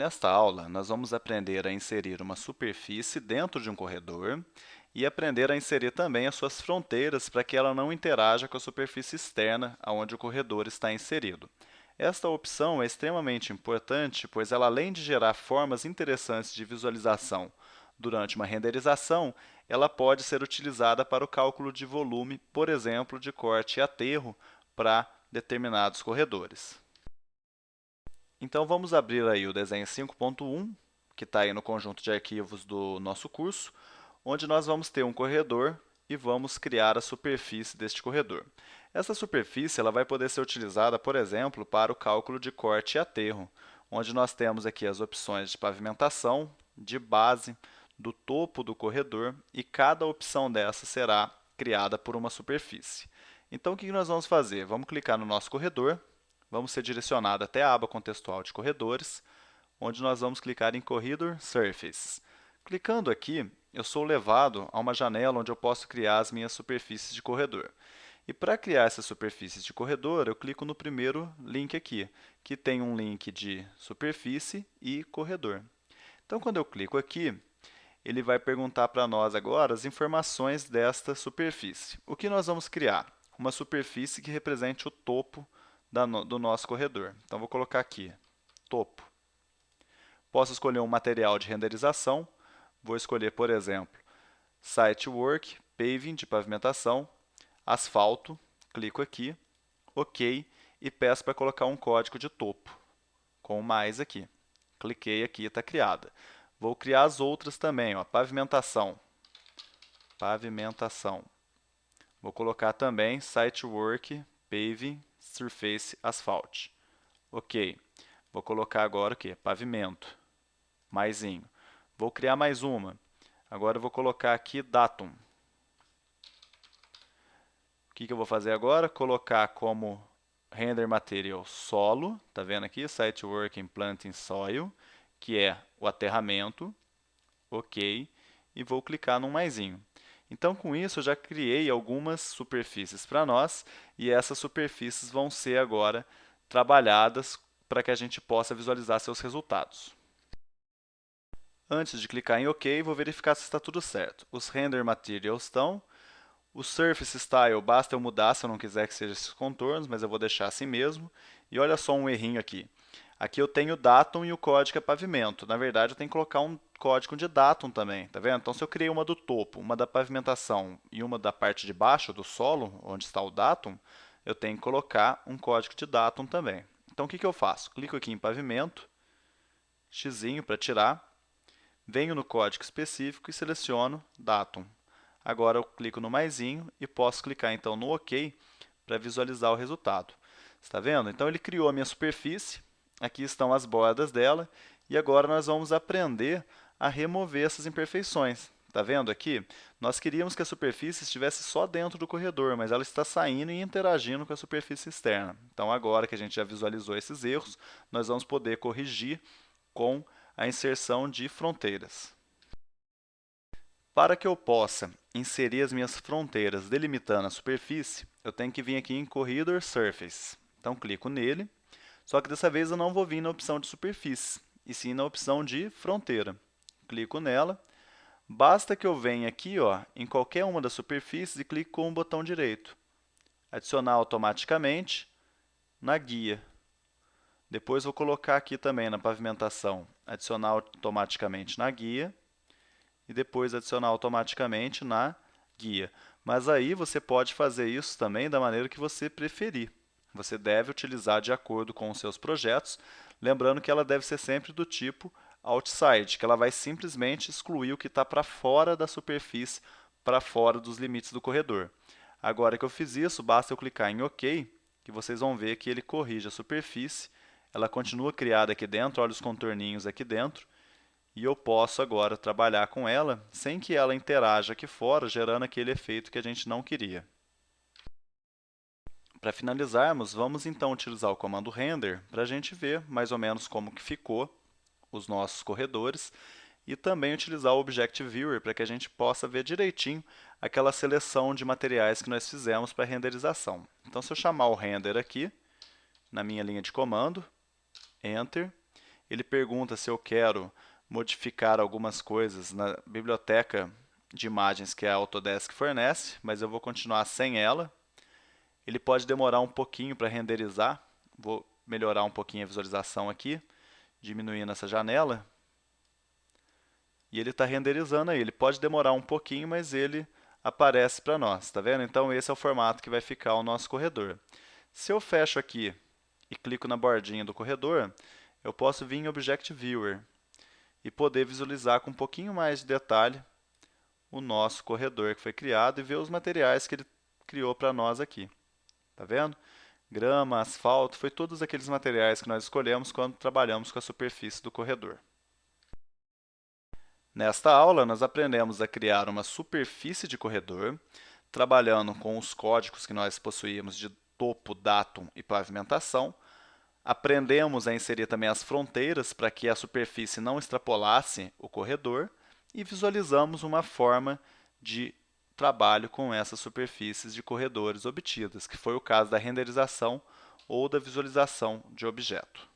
Nesta aula, nós vamos aprender a inserir uma superfície dentro de um corredor e aprender a inserir também as suas fronteiras para que ela não interaja com a superfície externa onde o corredor está inserido. Esta opção é extremamente importante, pois ela, além de gerar formas interessantes de visualização durante uma renderização, ela pode ser utilizada para o cálculo de volume, por exemplo, de corte e aterro para determinados corredores. Então, vamos abrir aí o desenho 5.1, que está aí no conjunto de arquivos do nosso curso, onde nós vamos ter um corredor e vamos criar a superfície deste corredor. Essa superfície ela vai poder ser utilizada, por exemplo, para o cálculo de corte e aterro, onde nós temos aqui as opções de pavimentação, de base, do topo do corredor, e cada opção dessa será criada por uma superfície. Então, o que nós vamos fazer? Vamos clicar no nosso corredor, vamos ser direcionados até a aba contextual de corredores, onde nós vamos clicar em Corridor Surface. Clicando aqui, eu sou levado a uma janela onde eu posso criar as minhas superfícies de corredor. E para criar essas superfícies de corredor, eu clico no primeiro link aqui, que tem um link de superfície e corredor. Então, quando eu clico aqui, ele vai perguntar para nós agora as informações desta superfície. O que nós vamos criar? Uma superfície que represente o topo do nosso corredor. Então, vou colocar aqui, topo. Posso escolher um material de renderização. Vou escolher, por exemplo, Site Work, Paving, de pavimentação, asfalto. Clico aqui, OK, e peço para colocar um código de topo, com mais aqui. Cliquei aqui, está criada. Vou criar as outras também, ó, pavimentação. Pavimentação. Vou colocar também Site Work, Paving, Surface, Asphalt. OK. Vou colocar agora o quê? Pavimento. Maisinho. Vou criar mais uma. Agora eu vou colocar aqui Datum. O que eu vou fazer agora? Colocar como Render Material solo. Está vendo aqui? Site Work Planting Soil, que é o aterramento. OK. E vou clicar no maisinho. Então, com isso, eu já criei algumas superfícies para nós, e essas superfícies vão ser agora trabalhadas para que a gente possa visualizar seus resultados. Antes de clicar em OK, vou verificar se está tudo certo. Os Render Materials estão. O Surface Style, basta eu mudar se eu não quiser que seja esses contornos, mas eu vou deixar assim mesmo. E olha só um errinho aqui. Aqui eu tenho o Datum e o código é pavimento. Na verdade, eu tenho que colocar um código de Datum também, tá vendo? Então, se eu criei uma do topo, uma da pavimentação e uma da parte de baixo, do solo, onde está o Datum, eu tenho que colocar um código de Datum também. Então, o que eu faço? Clico aqui em pavimento, xizinho para tirar, venho no código específico e seleciono Datum. Agora eu clico no maisinho e posso clicar então no OK para visualizar o resultado. Está vendo? Então ele criou a minha superfície, aqui estão as bordas dela, e agora nós vamos aprender a remover essas imperfeições. Está vendo aqui? Nós queríamos que a superfície estivesse só dentro do corredor, mas ela está saindo e interagindo com a superfície externa. Então agora que a gente já visualizou esses erros, nós vamos poder corrigir com a inserção de fronteiras. Para que eu possa inserir as minhas fronteiras delimitando a superfície, eu tenho que vir aqui em Corridor Surface. Então, clico nele, só que dessa vez eu não vou vir na opção de superfície, e sim na opção de fronteira. Clico nela. Basta que eu venha aqui ó, em qualquer uma das superfícies e clique com o botão direito. Adicionar automaticamente na guia. Depois vou colocar aqui também na pavimentação, adicionar automaticamente na guia. E depois adicionar automaticamente na guia. Mas aí você pode fazer isso também da maneira que você preferir. Você deve utilizar de acordo com os seus projetos, lembrando que ela deve ser sempre do tipo outside, que ela vai simplesmente excluir o que está para fora da superfície, para fora dos limites do corredor. Agora que eu fiz isso, basta eu clicar em OK, que vocês vão ver que ele corrige a superfície, ela continua criada aqui dentro, olha os contorninhos aqui dentro, e eu posso agora trabalhar com ela sem que ela interaja aqui fora, gerando aquele efeito que a gente não queria. Para finalizarmos, vamos então utilizar o comando render para a gente ver mais ou menos como que ficou os nossos corredores e também utilizar o Object Viewer para que a gente possa ver direitinho aquela seleção de materiais que nós fizemos para renderização. Então, se eu chamar o render aqui, na minha linha de comando, Enter, ele pergunta se eu quero modificar algumas coisas na biblioteca de imagens que a Autodesk fornece, mas eu vou continuar sem ela. Ele pode demorar um pouquinho para renderizar. Vou melhorar um pouquinho a visualização aqui, diminuindo essa janela. E ele está renderizando aí. Ele pode demorar um pouquinho, mas ele aparece para nós, tá vendo? Então esse é o formato que vai ficar o nosso corredor. Se eu fecho aqui e clico na bordinha do corredor, eu posso vir em Object Viewer e poder visualizar com um pouquinho mais de detalhe o nosso corredor que foi criado e ver os materiais que ele criou para nós aqui. Tá vendo? Grama, asfalto, foi todos aqueles materiais que nós escolhemos quando trabalhamos com a superfície do corredor. Nesta aula, nós aprendemos a criar uma superfície de corredor, trabalhando com os códigos que nós possuímos de topo, datum e pavimentação. Aprendemos a inserir também as fronteiras para que a superfície não extrapolasse o corredor e visualizamos uma forma de trabalho com essas superfícies de corredores obtidas, que foi o caso da renderização ou da visualização de objeto.